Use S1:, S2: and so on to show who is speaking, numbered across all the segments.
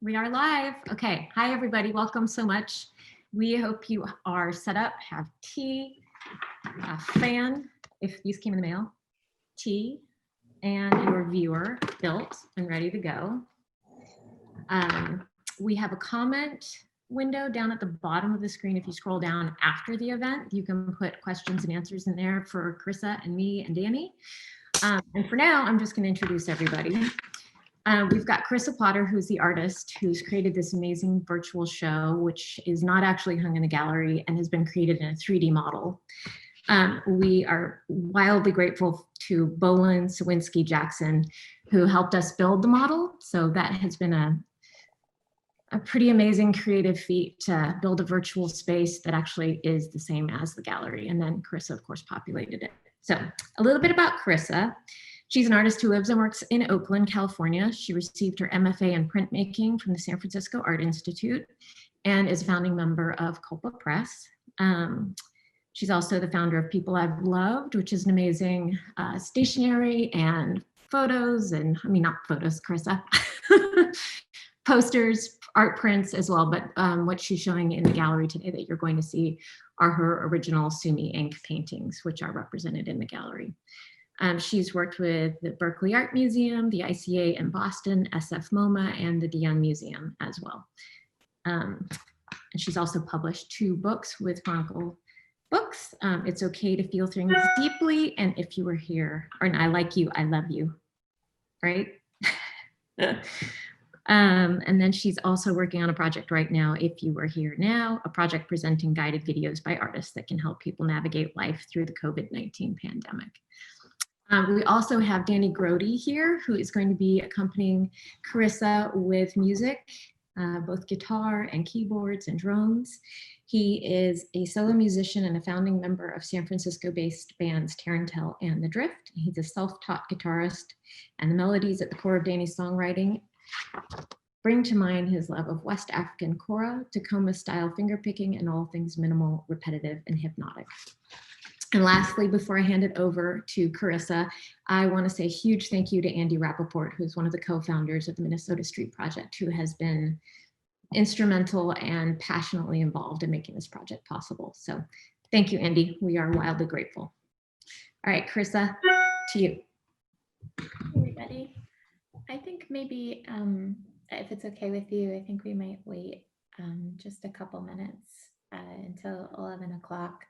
S1: We are live. Okay. Hi, everybody. Welcome so much. We hope you are set up, have tea, a fan, if these came in the mail, tea, and your viewer built and ready to go. We have a comment window down at the bottom of the screen. If you scroll down after the event, you can put questions and answers in there for Carissa and me and Danny. And for now, I'm just going to introduce everybody. We've got Carissa Potter, who's the artist who's created this amazing virtual show, which is not actually hung in a gallery and has been created in a 3D model. We are wildly grateful to Bolin Sawinski Jackson, who helped us build the model. So that has been a pretty amazing creative feat to build a virtual space that actually is the same as the gallery. And then Carissa, of course, populated it. So a little bit about Carissa. She's an artist who lives and works in Oakland, California. She received her MFA in printmaking from the San Francisco Art Institute and is a founding member of Culpa Press. She's also the founder of People I've Loved, which is an amazing stationery and photos, and I mean, not photos, Carissa, posters, art prints as well, but what she's showing in the gallery today that you're going to see are her original Sumi ink paintings, which are represented in the gallery. She's worked with the Berkeley Art Museum, the ICA in Boston, SF MoMA, and the DeYoung Museum as well. And she's also published 2 books with Chronicle Books. It's Okay to Feel Things Deeply, and If You Were Here, or I Like You, I Love You, right? And then she's also working on a project right now, If You Were Here Now, a project presenting guided videos by artists that can help people navigate life through the COVID-19 pandemic. We also have Danny Grody here, who is going to be accompanying Carissa with music, both guitar and keyboards and drums. He is a solo musician and a founding member of San Francisco-based bands Tarantel and The Drift. He's a self-taught guitarist, and the melodies at the core of Danny's songwriting bring to mind his love of West African kora, Tacoma-style fingerpicking, and all things minimal, repetitive, and hypnotic. And lastly, before I hand it over to Carissa, I want to say a huge thank you to Andy Rappaport, who's one of the co-founders of the Minnesota Street Project, who has been instrumental and passionately involved in making this project possible. So thank you, Andy. We are wildly grateful. All right, Carissa, to you.
S2: Hey, everybody. I think maybe, if it's okay with you, I think we might wait just a couple minutes until 11 o'clock.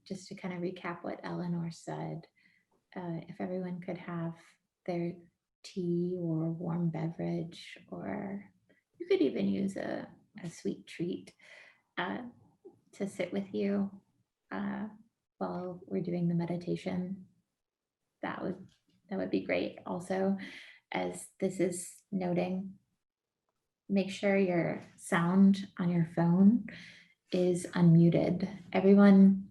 S2: Just to kind of recap what Eleanor said, if everyone could have their tea or warm beverage, or you could even use a sweet treat to sit with you while we're doing the meditation, that would be great. Also, as this is noting, make sure your sound on your phone is unmuted. Everyone,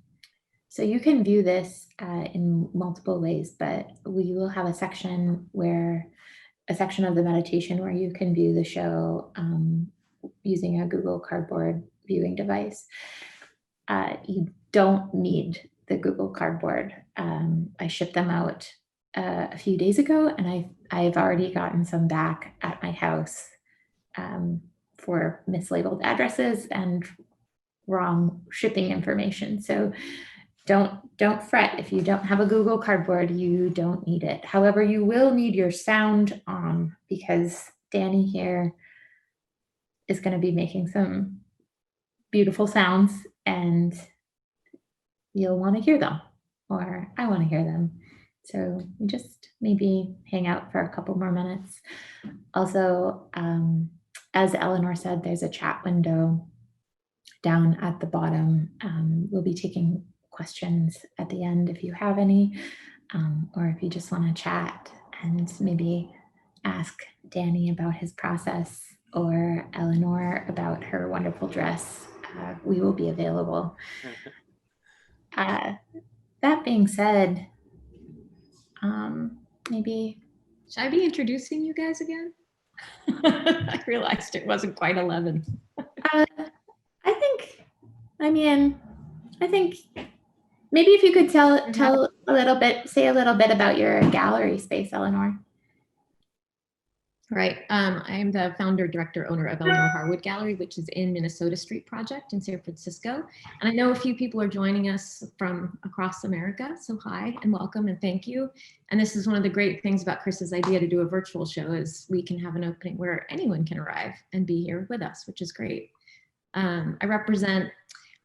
S2: so you can view this in multiple ways, but we will have a section of the meditation where you can view the show using a Google Cardboard viewing device. You don't need the Google Cardboard. I shipped them out a few days ago, and I've already gotten some back at my house for mislabeled addresses and wrong shipping information. So don't fret if you don't have a Google Cardboard, you don't need it. However, you will need your sound on, because Danny here is going to be making some beautiful sounds and you'll want to hear them, or I want to hear them. So we just maybe hang out for a couple more minutes. Also, as Eleanor said, there's a chat window down at the bottom. We'll be taking questions at the end if you have any, or if you just want to chat and maybe ask Danny about his process, or Eleanor about her wonderful dress. We will be available. That being said, maybe...
S1: Should I be introducing you guys again? I realized it wasn't quite 11.
S2: I think maybe if you could tell a little bit, say a little bit about your gallery space, Eleanor.
S1: Right. I am the founder, director, owner of Eleanor Harwood Gallery, which is in Minnesota Street Project in San Francisco. And I know a few people are joining us from across America. So hi and welcome and thank you. And this is one of the great things about Chris's idea to do a virtual show is we can have an opening where anyone can arrive and be here with us, which is great. I represent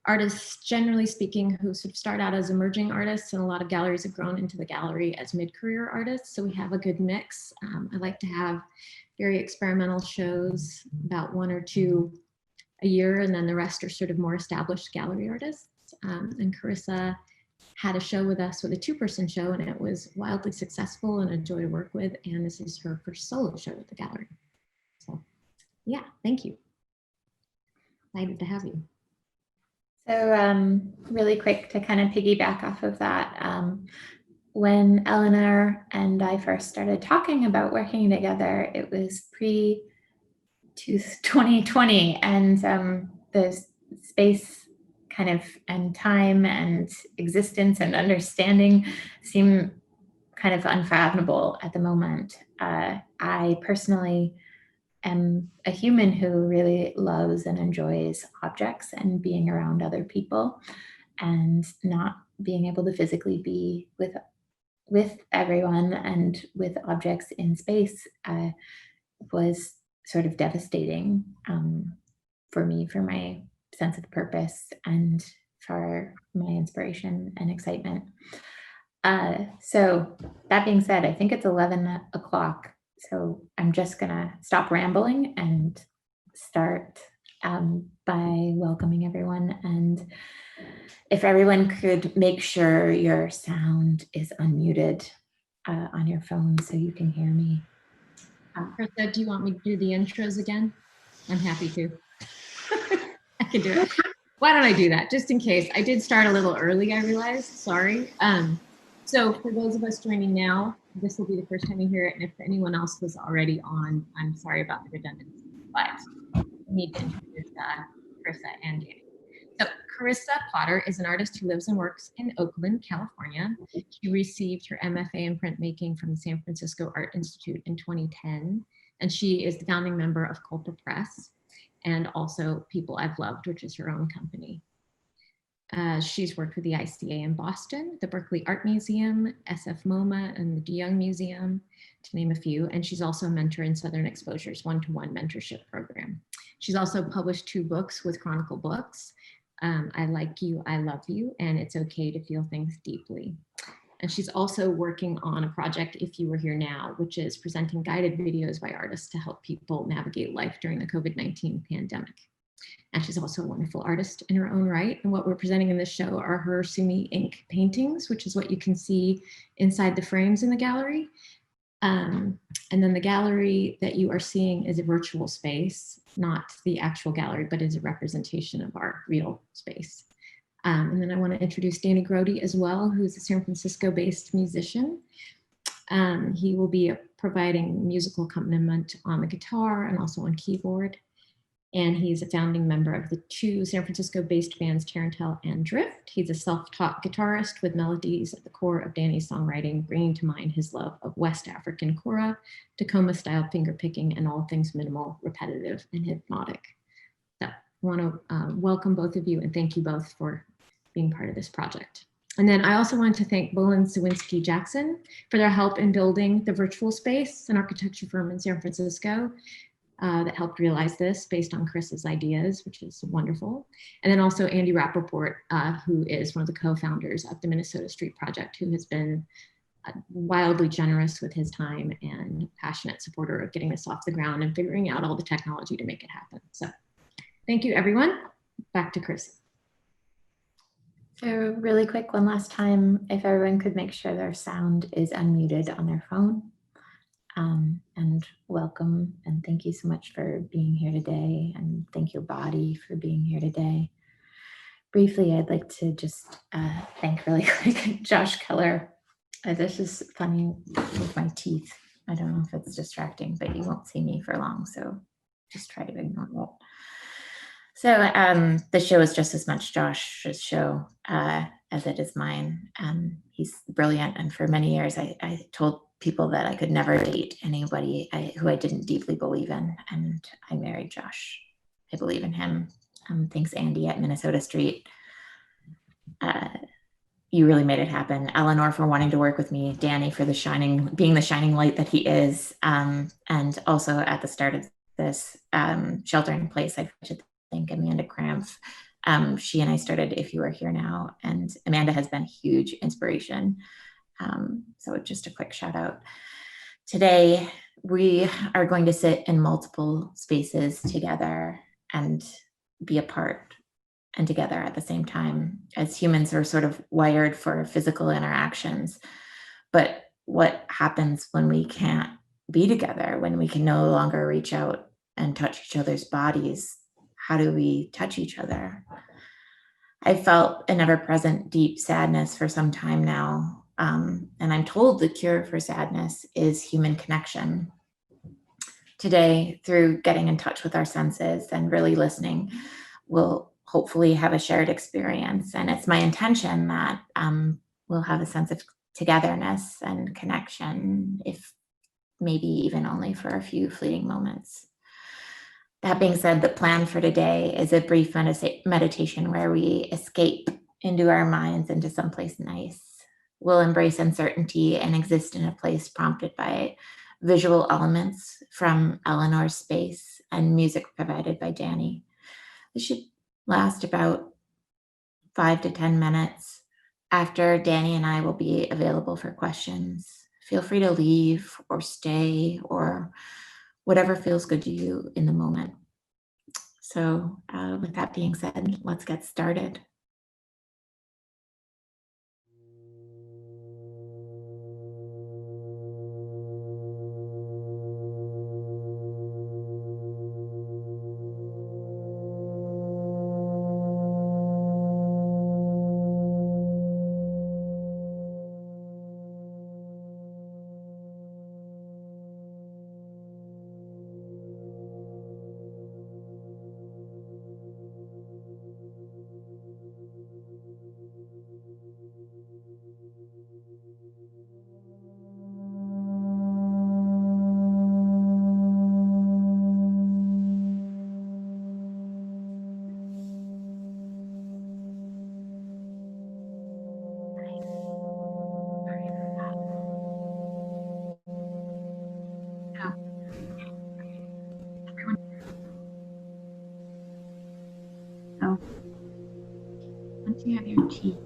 S1: artists, generally speaking, who sort of start out as emerging artists, and a lot of galleries have grown into the gallery as mid-career artists. So we have a good mix. I like to have very experimental shows, about 1 or 2 a year, and then the rest are sort of more established gallery artists. And Carissa had a show with us with a 2-person show, and it was wildly successful and a joy to work with. And this is her first solo show at the gallery. So yeah, thank you. Excited to have you.
S2: So really quick to kind of piggyback off of that, when Eleanor and I first started talking about working together, it was pre-2020, and the space kind of and time and existence and understanding seem kind of unfathomable at the moment. I personally am a human who really loves and enjoys objects and being around other people, and not being able to physically be with everyone and with objects in space was sort of devastating for me, for my sense of purpose and for my inspiration and excitement. So that being said, I think it's 11 o'clock. So I'm just gonna stop rambling and start by welcoming everyone. And if everyone could make sure your sound is unmuted on your phone so you can hear me.
S1: Carissa, do you want me to do the intros again? I'm happy to. I can do it. Why don't I do that just in case? I did start a little early, I realized, sorry. So for those of us joining now, this will be the first time you hear it. And if anyone else was already on, I'm sorry about the redundancy, but I need to introduce Carissa and Danny. So Carissa Potter is an artist who lives and works in Oakland, California. She received her MFA in printmaking from the San Francisco Art Institute in 2010. And she is the founding member of Culpa Press and also People I've Loved, which is her own company. She's worked with the ICA in Boston, the Berkeley Art Museum, SF MoMA, and the DeYoung Museum, to name a few. And she's also a mentor in Southern Exposure's one-to-one mentorship program. She's also published 2 books with Chronicle Books, I Like You, I Love You, and It's Okay to Feel Things Deeply. And she's also working on a project, If You Were Here Now, which is presenting guided videos by artists to help people navigate life during the COVID-19 pandemic. And she's also a wonderful artist in her own right. And what we're presenting in this show are her Sumi ink paintings, which is what you can see inside the frames in the gallery. And then the gallery that you are seeing is a virtual space, not the actual gallery, but is a representation of our real space. And then I want to introduce Danny Grody as well, who's a San Francisco-based musician. He will be providing musical accompaniment on the guitar and also on keyboard. And he's a founding member of the 2 San Francisco-based bands Tarantel and Drift. He's a self-taught guitarist with melodies at the core of Danny's songwriting, bringing to mind his love of West African kora, Tacoma-style fingerpicking, and all things minimal, repetitive, and hypnotic. So I want to welcome both of you and thank you both for being part of this project. And then I also want to thank Bolin Sawinski Jackson for their help in building the virtual space, an architecture firm in San Francisco. That helped realize this based on Chris's ideas, which is wonderful. And then also Andy Rappaport, who is one of the co-founders of the Minnesota Street Project, who has been wildly generous with his time and passionate supporter of getting this off the ground and figuring out all the technology to make it happen. So thank you, everyone. Back to Chris.
S2: So really quick, one last time, if everyone could make sure their sound is unmuted on their phone. And welcome and thank you so much for being here today, and thank your body for being here today. Briefly, I'd like to just thank really quick Josh Keller. This is funny with my teeth. I don't know if it's distracting, but you won't see me for long, so just try to ignore that. So the show is just as much Josh's show as it is mine. He's brilliant, and for many years I told
S3: people that I could never date anybody who I didn't deeply believe in. And I married Josh. I believe in him. Thanks, Andy at Minnesota Street. You really made it happen. Eleanor for wanting to work with me, Danny for being the shining light that he is. And also at the start of this shelter in place, I should thank Amanda Crampf. She and I started If You Are Here Now, and Amanda has been a huge inspiration. So just a quick shout out. Today, we are going to sit in multiple spaces together and be apart and together at the same time. As humans, are sort of wired for physical interactions. But what happens when we can't be together, when we can no longer reach out and touch each other's bodies? How do we touch each other? I felt an ever-present deep sadness for some time now. And I'm told the cure for sadness is human connection. Today, through getting in touch with our senses and really listening, we'll hopefully have a shared experience. And it's my intention that we'll have a sense of togetherness and connection, if maybe even only for a few fleeting moments. That being said, the plan for today is a brief meditation where we escape into our minds into someplace nice. We'll embrace uncertainty and exist in a place prompted by visual elements from Eleanor's space and music provided by Danny. This should last about 5 to 10 minutes. After, Danny and I will be available for questions. Feel free to leave or stay or whatever feels good to you in the moment. So with that being said, let's get started. So once you have your tea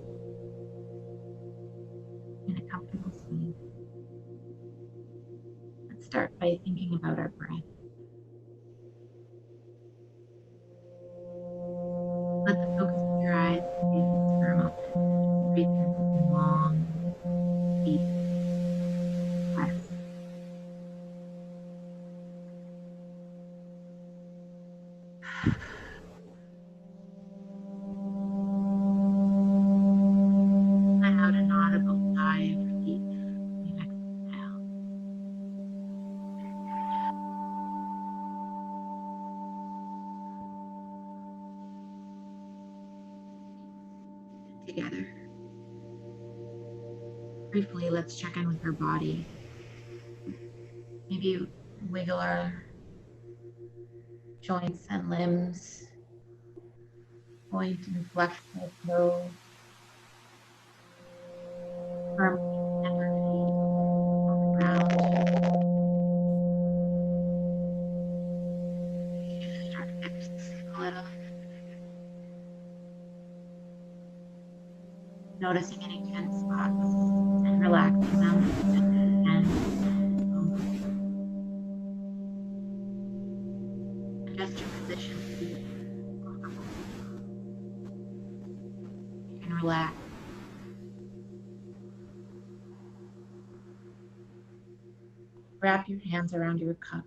S3: in a comfortable seat, let's start by thinking about our breath. Let the focus of your eyes be for a moment. Breathe in some long, deep breaths. Let out an audible sigh of relief when you exhale. Together. Briefly, let's check in with our body. Maybe wiggle our joints and limbs. Point and flex our toes. Firmly plant our feet on the ground. Shift our hips a little. Noticing any tense spots and relaxing them and adjust your position to be comfortable. You can relax. Wrap your hands around your cup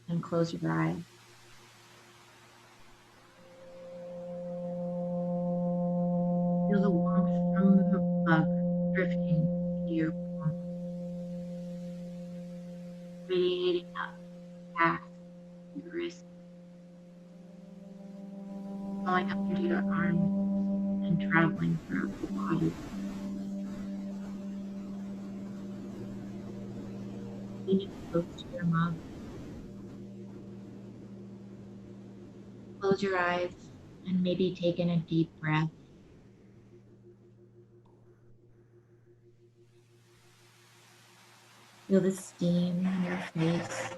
S3: and close your eyes. Feel the warmth from the mug drifting into your palm, radiating up past your wrist, flowing up into your arms and traveling throughout your body. Lean it close to your mug. Close your eyes and maybe take in a deep breath. Feel the steam on your face.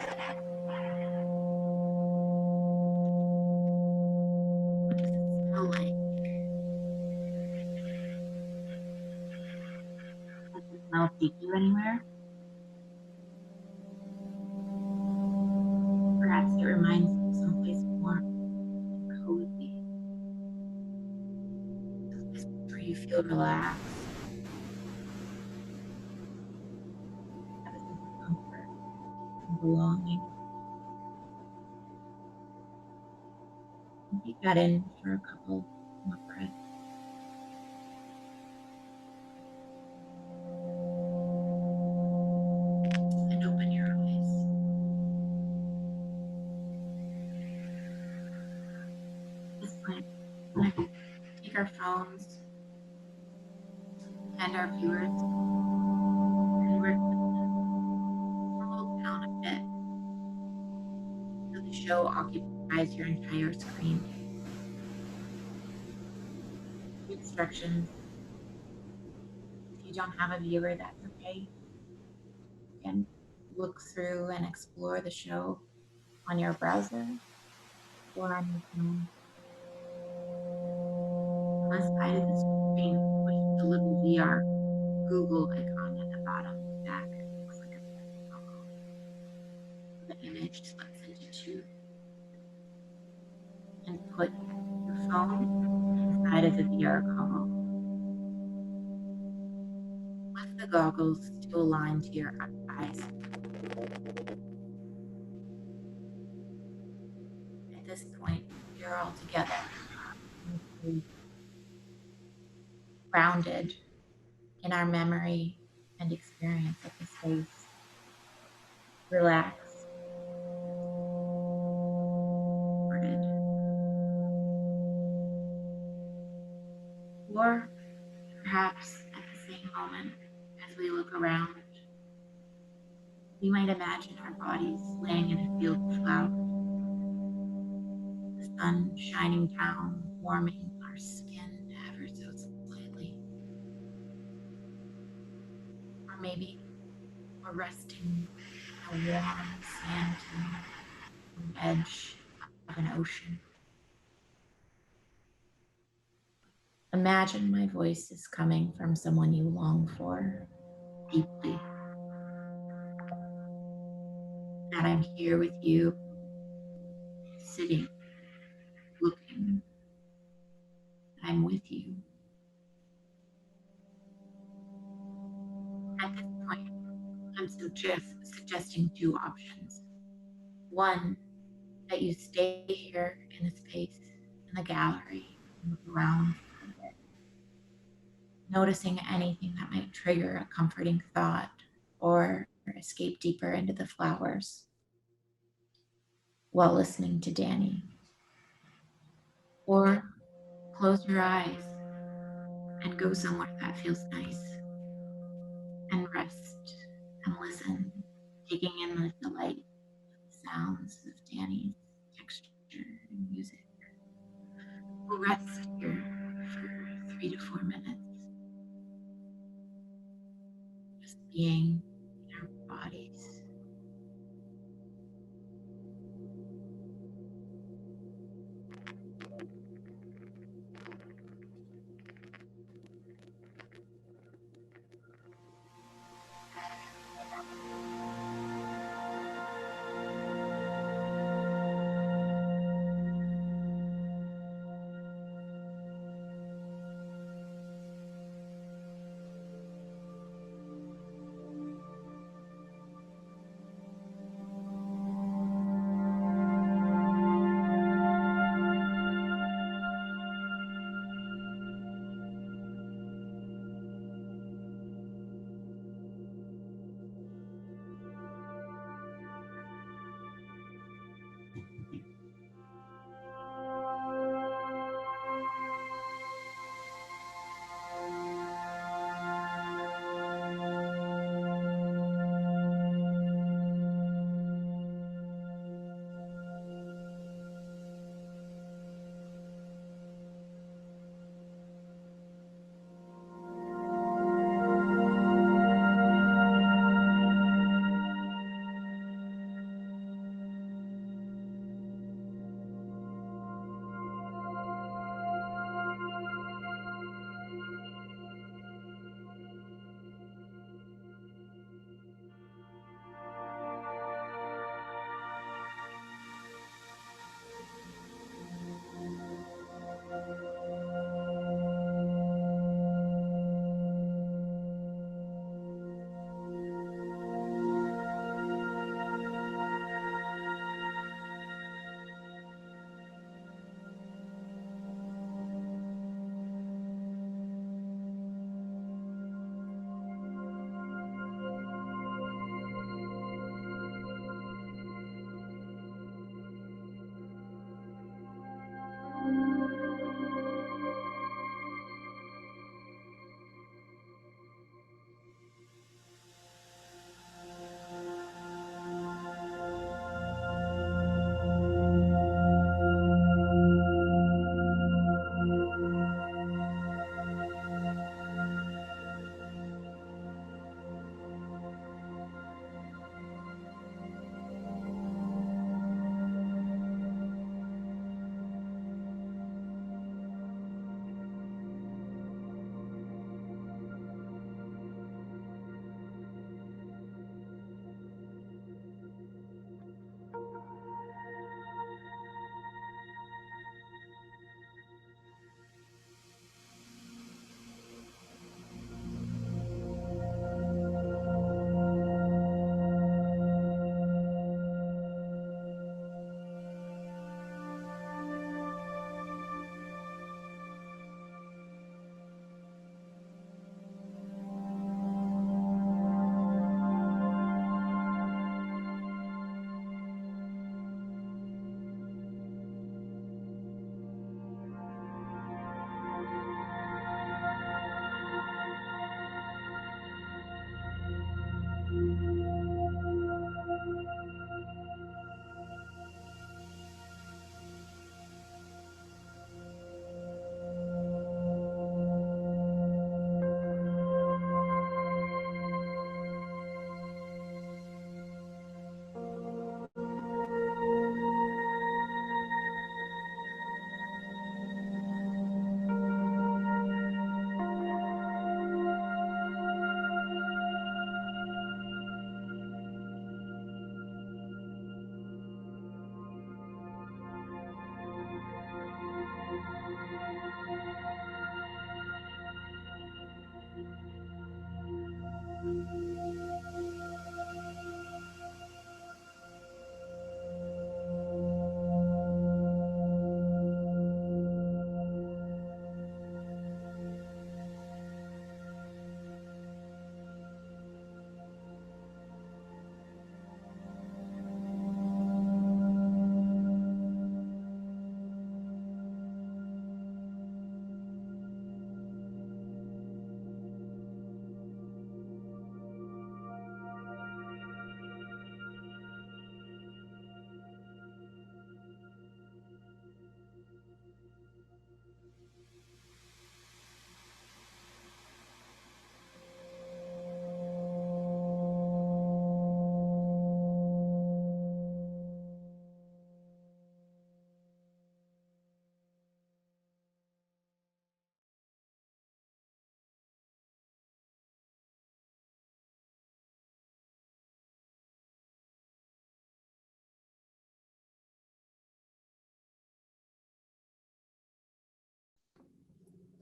S3: What does it smell like? Does the smell take you anywhere? Perhaps it reminds you of someplace warm and cozy, someplace where you feel relaxed, have a sense of comfort and belonging. And take that in for a couple more breaths. And open your eyes. At this point, I'm going to take our phones and our viewers and we're going to scroll down a bit so the show occupies your entire screen. Instructions. If you don't have a viewer, that's okay. You can look through and explore the show on your browser or on your phone. On the side of the screen, push the little VR Google icon at the bottom back. It looks like a rectangle. The image splits into two. And put your phone inside of the VR goggle. Lift the goggles to align to your eyes. At this point, you're all together, grounded in our memory and experience of the space. Relaxed, supported. Or perhaps at the same moment, as we look around, we might imagine our bodies laying in a field of flowers, the sun shining down, warming our skin ever so slightly. Or maybe we're resting on a warm sand dune on the edge of an ocean. Imagine my voice is coming from someone you long for deeply. That I'm here with you, sitting, looking. I'm with you. At this point, I'm suggesting two options. One, that you stay here in the space, in the gallery, and look around for a bit, noticing anything that might trigger a comforting thought or escape deeper into the flowers while listening to Danny. Or close your eyes and go somewhere that feels nice and rest and listen, taking in the delight of the sounds of Danny's texture and music. We'll rest here for 3 to 4 minutes, just being in our bodies.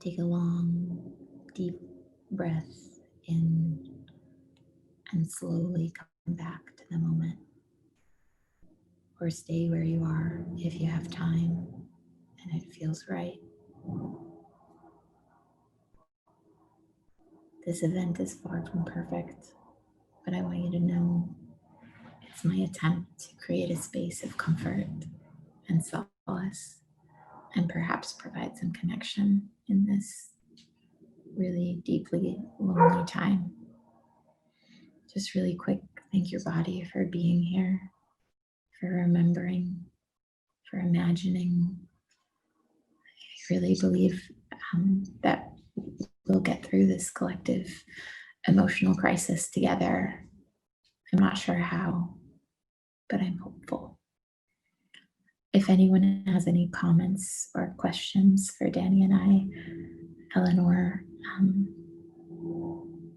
S3: Take a long, deep breath in and slowly come back to the moment. Or stay where you are if you have time and it feels right. This event is far from perfect, but I want you to know it's my attempt to create a space of comfort and solace and perhaps provide some connection in this really deeply lonely time. Just really quick, thank your body for being here, for remembering, for imagining. I really believe that we'll get through this collective emotional crisis together. I'm not sure how, but I'm hopeful. If anyone has any comments or questions for Danny and I, Eleanor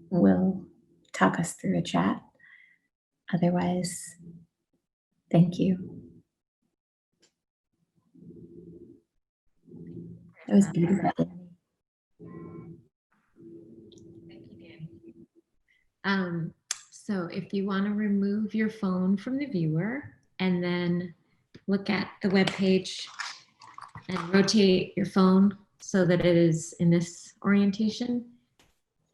S3: will talk us through a chat. Otherwise, thank you. That was beautiful.
S1: Thank you, Danny. So if you want to remove your phone from the viewer and then look at the web page and rotate your phone so that it is in this orientation,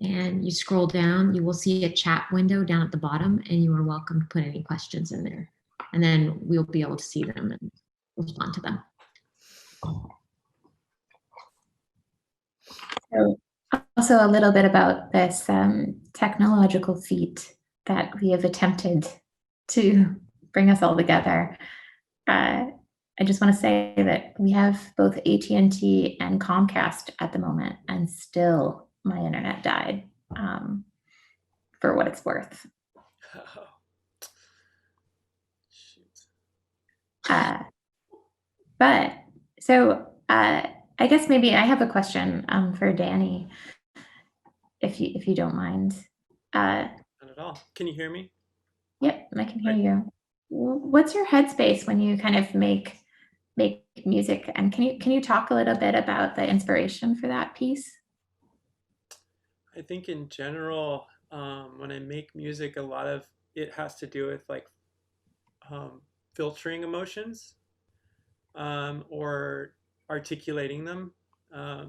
S1: and you scroll down, you will see a chat window down at the bottom, and you are welcome to put any questions in there. And then we'll be able to see them and respond to them.
S3: So also a little bit about this technological feat that we have attempted to bring us all together. I just want to say that we have both AT&T and Comcast at the moment, and still my internet died, for what it's worth.
S4: Oh. Shoot.
S3: But so I guess maybe I have a question for Danny, if you don't mind.
S4: Not at all. Can you hear me?
S3: Yep, I can hear you. What's your headspace when you kind of make music, and can you talk a little bit about the inspiration for that piece?
S4: I think in general, when I make music, a lot of it has to do with like filtering emotions or articulating them. I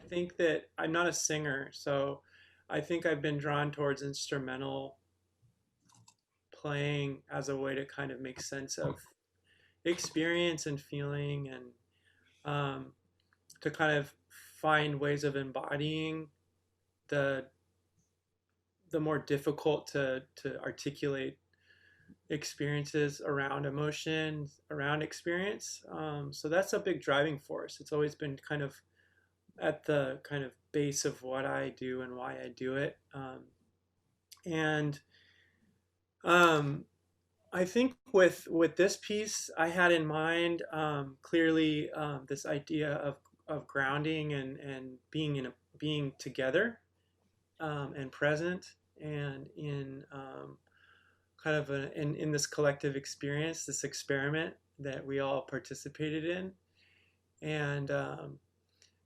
S4: think that I'm not a singer, so I think I've been drawn towards instrumental playing as a way to kind of make sense of experience and feeling, and to kind of find ways of embodying the more difficult to articulate experiences around emotion, around experience. So that's a big driving force. It's always been kind of at the kind of base of what I do and why I do it. And I think with this piece, I had in mind clearly this idea of grounding and being together and present, and in kind of in this collective experience, this experiment that we all participated in, and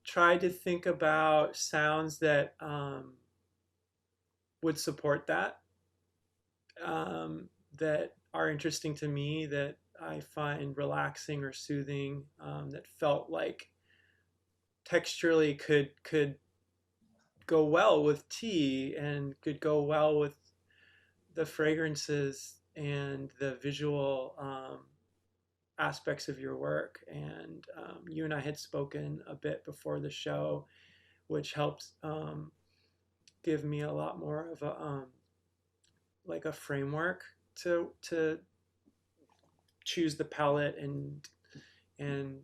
S4: tried to think about sounds that would support that, that are interesting to me, that I find relaxing or soothing, that felt like texturally could go well with tea and could go well with the fragrances and the visual aspects of your work. And you and I had spoken a bit before the show, which helped give me a lot more of a like a framework to choose the palette and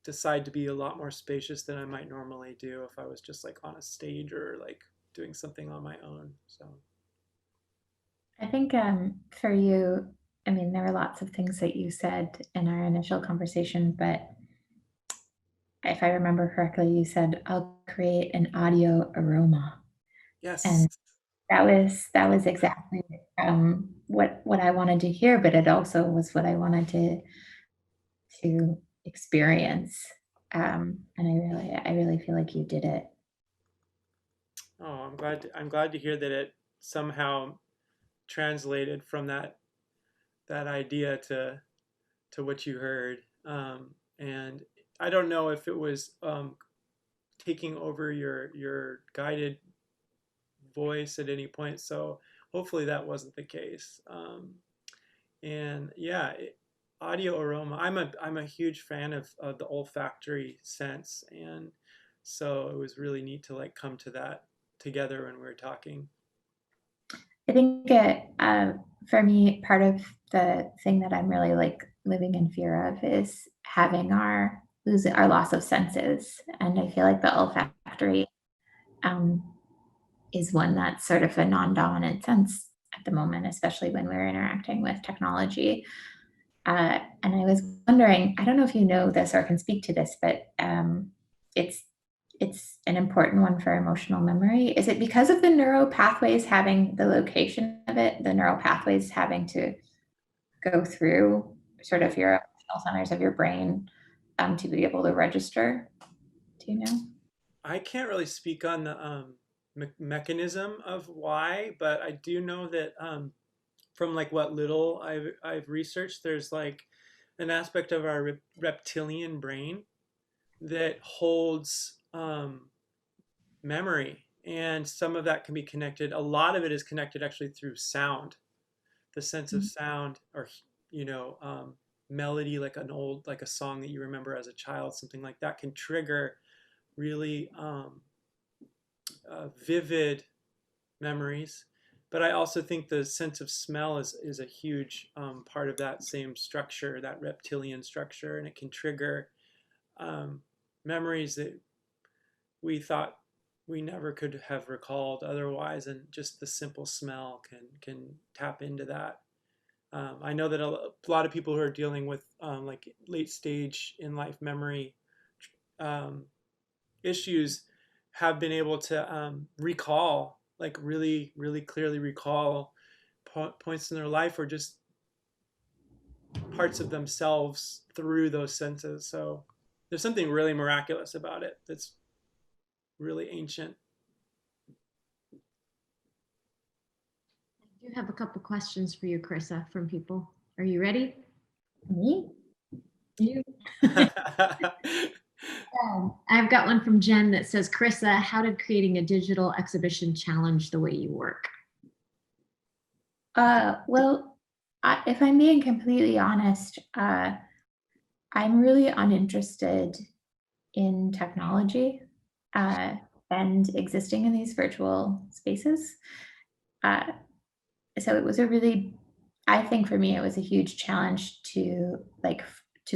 S4: decide to be a lot more spacious than I might normally do if I was just like on a stage or like doing something on my own. So
S3: I think for you, I mean, there were lots of things that you said in our initial conversation, but if I remember correctly, you said, I'll create an audio aroma.
S4: yes.
S3: And that was exactly what I wanted to hear, but it also was what I wanted to experience. And I really feel like you did it.
S4: Oh, I'm glad to hear that it somehow translated from that idea to what you heard. And I don't know if it was taking over your guided voice at any point. So hopefully that wasn't the case. And yeah, audio aroma. I'm a huge fan of the olfactory sense, and so it was really neat to like come to that together when we were talking.
S3: I think for me, part of the thing that I'm really like living in fear of is having losing our loss of senses. And I feel like the olfactory um, is one that's sort of a non-dominant sense at the moment, especially when we're interacting with technology. And I was wondering, I don't know if you know this or can speak to this, but it's it's an important one for emotional memory. Is it because of the neural pathways having the location of it, the neural pathways having to go through sort of your emotional centers of your brain to be able to register? Do you know?
S4: I can't really speak on the mechanism of why, but I do know that from like what little I've researched, there's like an aspect of our reptilian brain that holds memory, and some of that can be connected. A lot of it is connected actually through sound, the sense of sound, or you know, melody, like like a song that you remember as a child, something like that can trigger really vivid memories. But I also think the sense of smell is a huge part of that same structure, that reptilian structure, and it can trigger um, memories that we thought we never could have recalled otherwise, and just the simple smell can tap into that. I know that a lot of people who are dealing with like late stage in life memory um, issues have been able to recall, like really clearly recall points in their life or just parts of themselves through those senses. So there's something really miraculous about it that's really ancient.
S1: I do have a couple questions for you, Carissa, from people. Are you ready?
S3: Me?
S1: You. I've got one from Jen that says, Carissa, how did creating a digital exhibition challenge the way you work?
S3: Well, if I'm being completely honest, I'm really uninterested in technology and existing in these virtual spaces. Uh, so it was I think for me, it was a huge challenge to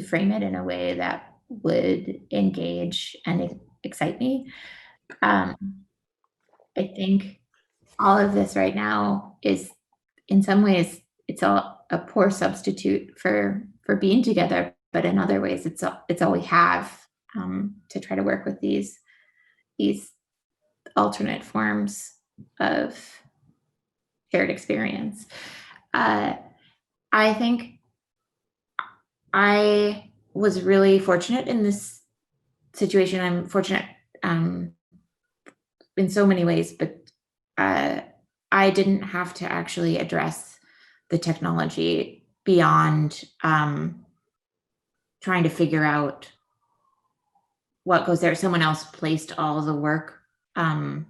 S3: frame it in a way that would engage and excite me. Um, I think all of this right now is, in some ways, it's all a poor substitute for being together, but in other ways, it's all we have to try to work with these alternate forms of shared experience. I think I was really fortunate in this situation. I'm fortunate in so many ways, but uh, I didn't have to actually address the technology beyond trying to figure out what goes there. Someone else placed all the work in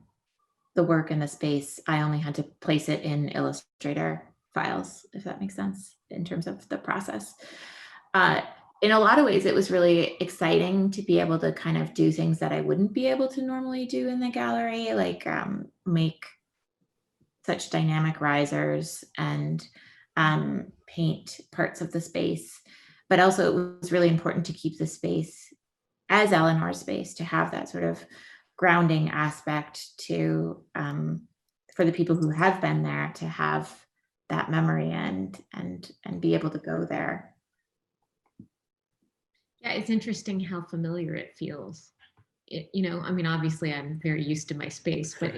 S3: the space. I only had to place it in Illustrator files, if that makes sense, in terms of the process. In a lot of ways, it was really exciting to be able to kind of do things that I wouldn't be able to normally do in the gallery, like make such dynamic risers and paint parts of the space. But also it was really important to keep the space as Eleanor's space, to have that sort of grounding aspect to for the people who have been there to have that memory and be able to go there.
S1: Yeah, it's interesting how familiar it feels. I mean, obviously I'm very used to my space, but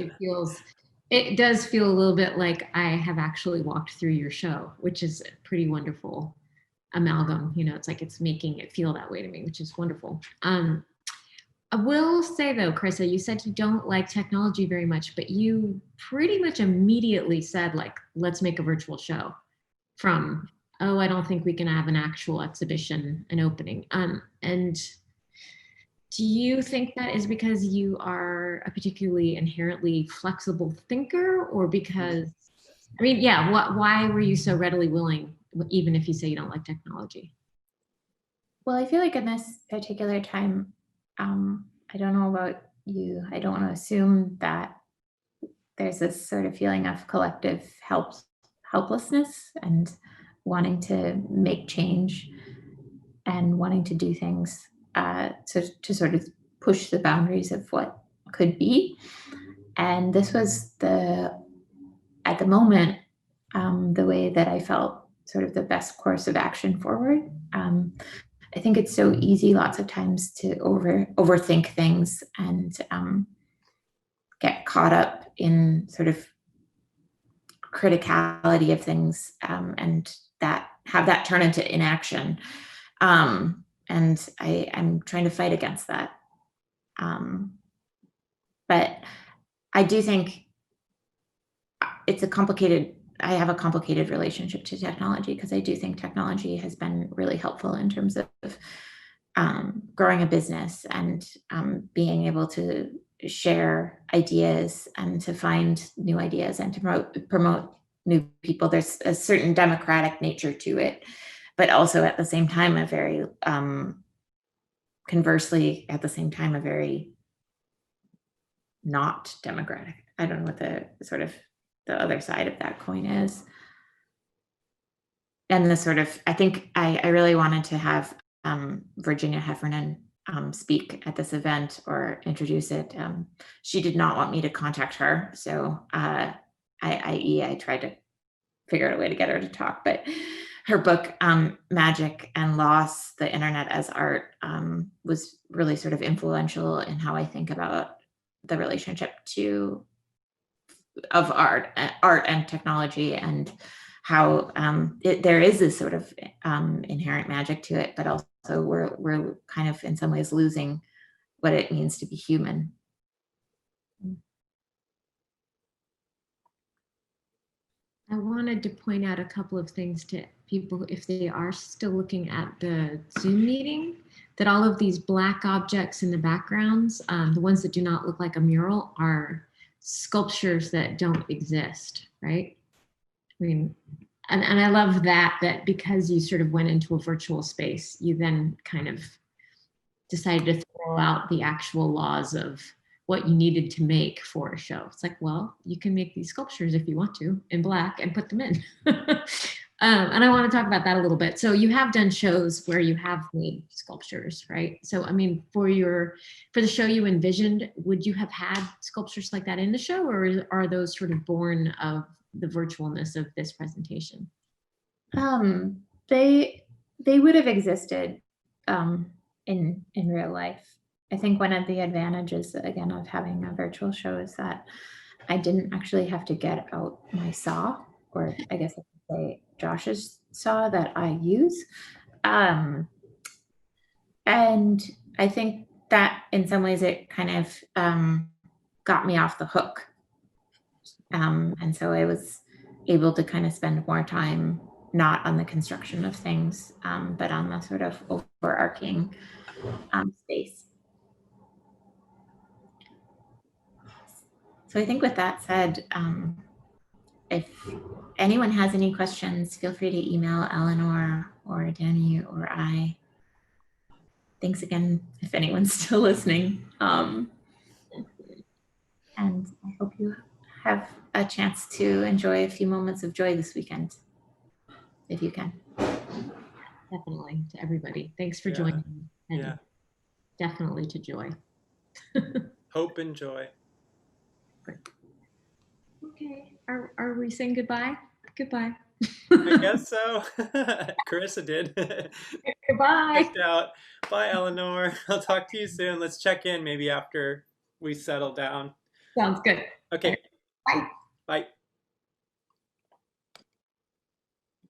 S1: it does feel a little bit like I have actually walked through your show, which is a pretty wonderful amalgam. It's like it's making it feel that way to me, which is wonderful. I will say though, Carissa, you said you don't like technology very much, but you pretty much immediately said like, let's make a virtual show from, oh, I don't think we can have an actual exhibition, an opening. And do you think that is because you are a particularly inherently flexible thinker or because, I mean, yeah, why were you so readily willing, even if you say you don't like technology?
S2: Well, I feel like in this particular time, I don't know about you. I don't want to assume that there's this sort of feeling of collective helplessness and wanting to make change and wanting to do things to sort of push the boundaries of what could be. And this was at the moment, the way that I felt sort of the best course of action forward. I think it's so easy lots of times to overthink things and get caught up in sort of criticality of things and that have that turn into inaction. And I'm trying to fight against that. But I do think it's I have a complicated relationship to technology because I do think technology has been really helpful in terms of growing a business and being able to share ideas and to find new ideas and to promote new people. There's a certain democratic nature to it, but also at the same time, a very conversely, at the same time, a very not democratic. I don't know what the sort of the other side of that coin is. And the sort of, I think I really wanted to have Virginia Heffernan speak at this event or introduce it. She did not want me to contact her. So I tried to figure out a way to get her to talk, but her book, Magic and Loss, The Internet as Art, was really sort of influential in how I think about the relationship of art and technology, and how there is this sort of inherent magic to it, but also we're kind of in some ways losing what it means to be human.
S1: I wanted to point out a couple of things to people if they are still looking at the Zoom meeting, that all of these black objects in the backgrounds, the ones that do not look like a mural, are sculptures that don't exist, right? I mean, and I love that because you sort of went into a virtual space, you then kind of decided to throw out the actual laws of what you needed to make for a show. It's like, well, you can make these sculptures if you want to in black and put them in. And I want to talk about that a little bit. So you have done shows where you have made sculptures, right? So, I mean, for the show you envisioned, would you have had sculptures like that in the show, or are those sort of born of the virtualness of this presentation?
S2: They would have existed in real life. I think one of the advantages, again, of having a virtual show is that I didn't actually have to get out my saw, or I guess I could say Josh's saw that I use. And I think that in some ways it kind of got me off the hook. And so I was able to kind of spend more time not on the construction of things, but on the sort of overarching space. So I think with that said, if anyone has any questions, feel free to email Eleanor or Danny or I. Thanks again if anyone's still listening. And I hope you have a chance to enjoy a few moments of joy this weekend, if you can.
S1: Definitely, to everybody. Thanks for joining. And definitely to joy.
S4: Hope and joy.
S1: Okay, are we saying goodbye? Goodbye.
S4: I guess so. Carissa did.
S1: Goodbye.
S4: Picked out. Bye, Eleanor. I'll talk to you soon. Let's check in maybe after we settle down.
S1: Sounds good.
S4: Okay.
S1: Bye.
S4: Bye.